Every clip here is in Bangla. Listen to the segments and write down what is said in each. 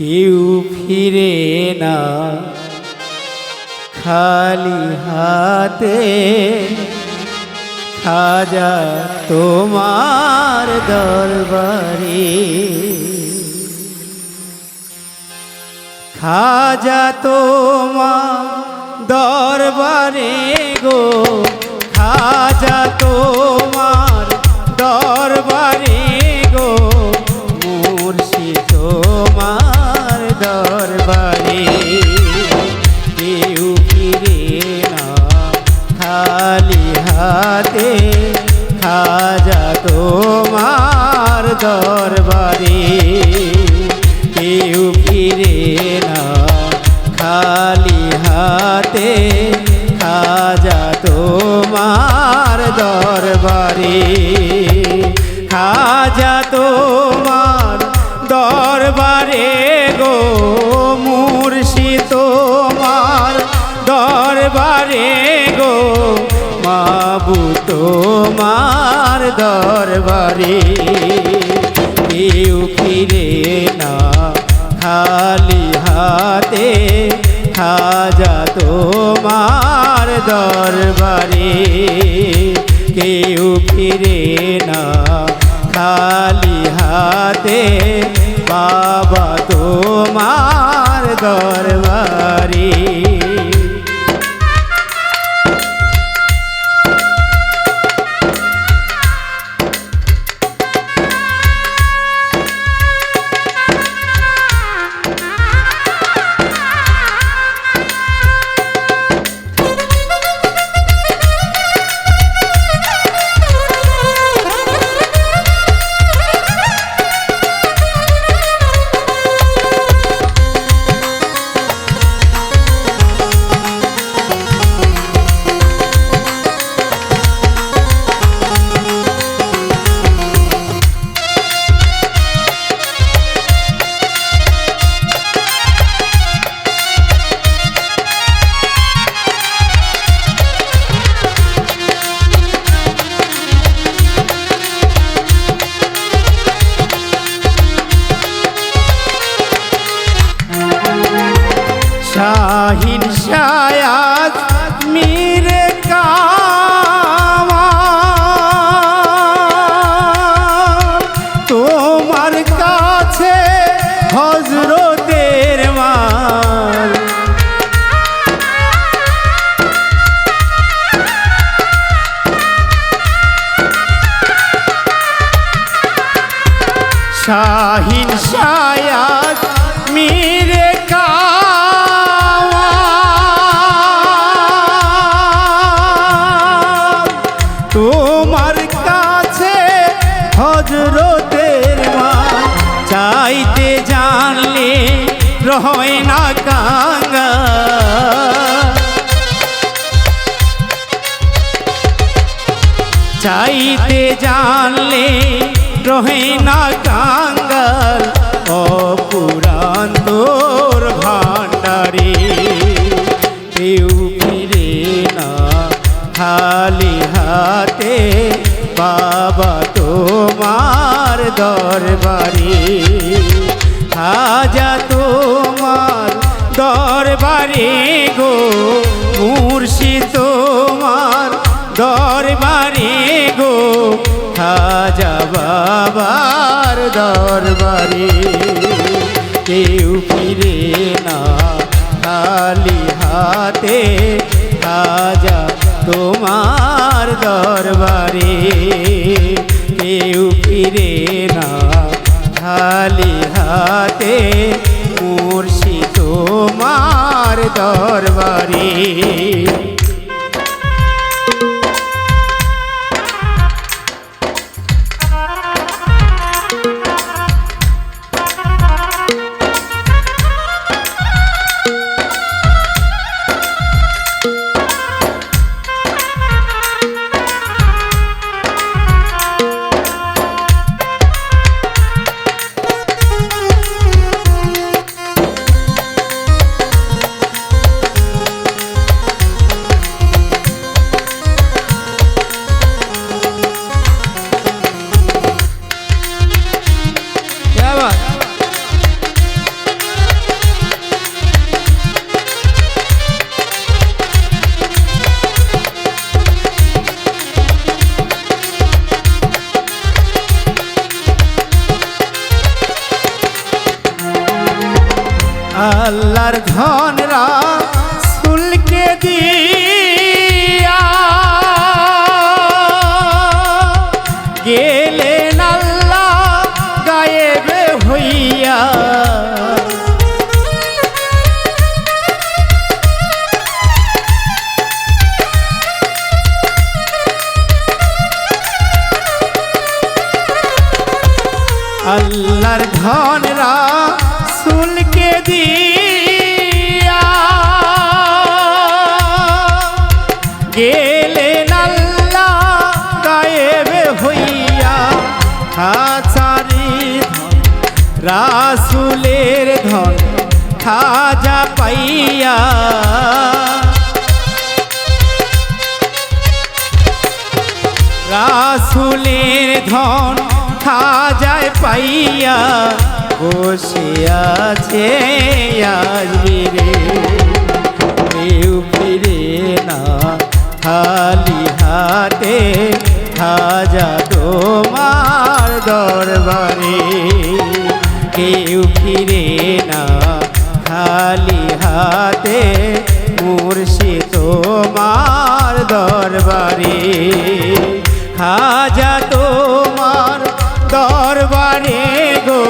কেউ ফিরে না খালি হাতে, খাজা তোমার দরবারে, খাজা তোমার দরবারে গো, খাজা তোমার দরবারে গো, মুর্শিদ তোমার দরবারে, কেউ ফিরে না খালি হাতে, খাজা তোমার দরবারে, কেউ ফিরে না খালি হাতে, খাজা তোমার দরবারে, খাজা তোমার দরবারে গো, মুর্শিদ তোমার দরবারে গো, মাবুদ তোমার দরবারে, কেউ ফিরে না খালি হাতে, খাজা তোমার দরবারে, কেউ ফিরে না খালি হাতে, বাবা তোমার দরবারে। শাহিন শায়াত মীরে কামাল, তোমার কাছে হযরতের মাল, শাহিন শায়াত মীরে তোমার কাছে হযরতের মান, চাইতে জানলে রয় না কাঙ্গা, চাইতে জানলে রয় না কাঙ্গাল, অপুরাণ তোর ভাণ্ডারে, কেউ ফিরে না খালি হাতে, বাবা তোমার দরবারে, খাজা তোমার দরবারে গো, মুর্শিদ তোমার দরবারে গো, খাজা বাবার দরবারে, কেউ ফিরে না খালি হাতে, খাজা তোমার দরবারে, কেউ ফিরে না খালি হাতে, মুর্শিদ তোমার দরবারে। আল্লাহর ধন রাসূলকে দিয়া গেলেন আল্লাহ গায়েব হইয়া। আল্লাহর ধন রাসূলকে দিয়া গেলেন আল্লাহ গায়েব হইয়া। খাজারি ধন রাসূলের ধন খাজা পাইয়া রাসূলের ধন খাজায় পাইয়া বসে আছে আসবে রে কেউ ফিরে না খালি হাতে খাজা তোমার দরবারে কেউ ফিরে না খালি হাতে মুর্শিদ তোমার দরবারে খাজা তোমার দরবারে গো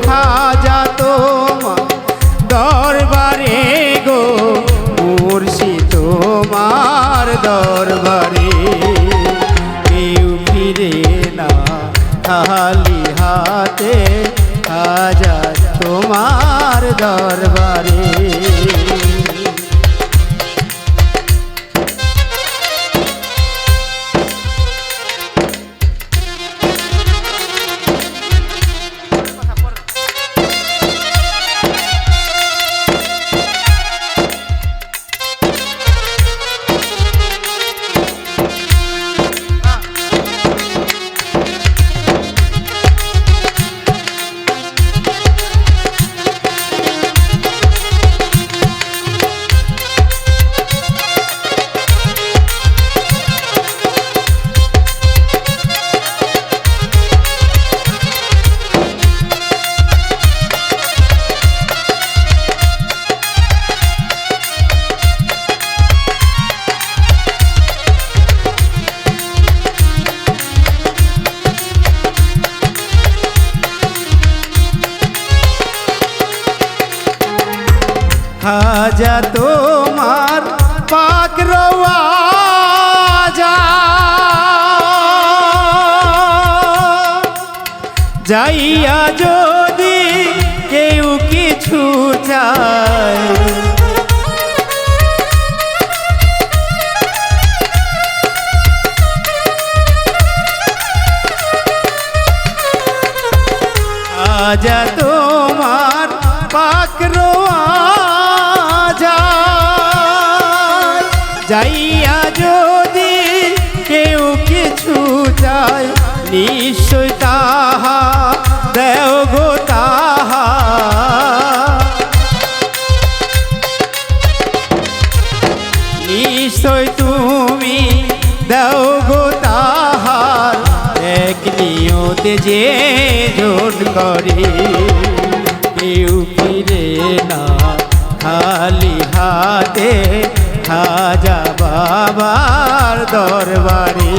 খাজা তোমার দরবারে গো মুর্শিদ তোমার দরবারে কেউ ফিরে না খালি হাতে খাজা তোমার দরবারে। খাজা তোমার পাক রওয়াজা যাইয়া যদি কেউ কিছু চায় খাজা তোমার পাক রওয়াজা যাইয়া যদি কেউ কিছু চায় নিশ্চয় তাহা দেও গো তাহা নিশ্চয় তুমি দেও গো তাহার এক নিয়তে যে জোট করে কেউ ফিরে না খালি হাতে খাজা বাবার দরবারে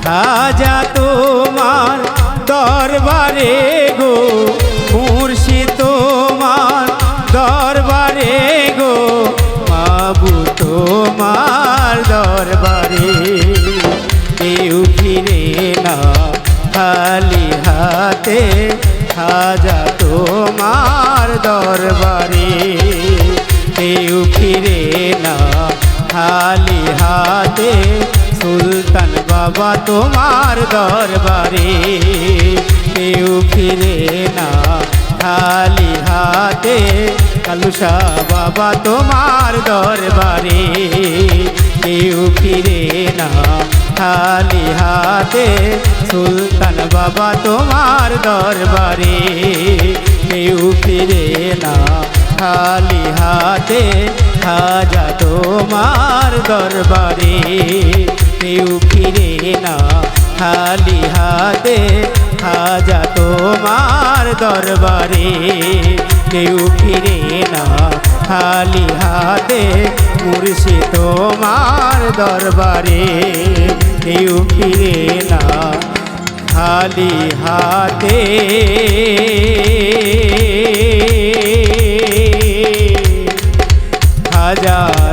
খাজা তোমার দরবারে গো মুর্শিদ তোমার দরবারে গো মাবুদ তোমার দরবারে কেউ ফিরে না খালি হাতে খাজা তোমার দরবারে কেউ ফিরে না খালি হাতে সুলতান বাবা তোমার দরবারে কেউ ফিরে না খালি হাতে কালুসা বাবা তোমার দরবারে কেউ ফিরে না খালি হাতে সুলতান বাবা তোমার দরবারে কেউ ফিরে না খালি হাতে খাজা তোমার দরবারে কেউ ফিরে না খালি হাতে খাজা তোমার দরবারে কেউ ফিরে না খালি হাতে মুর্শিদ তোমার দরবারে কেউ ফিরে না খালি হাতে হাজার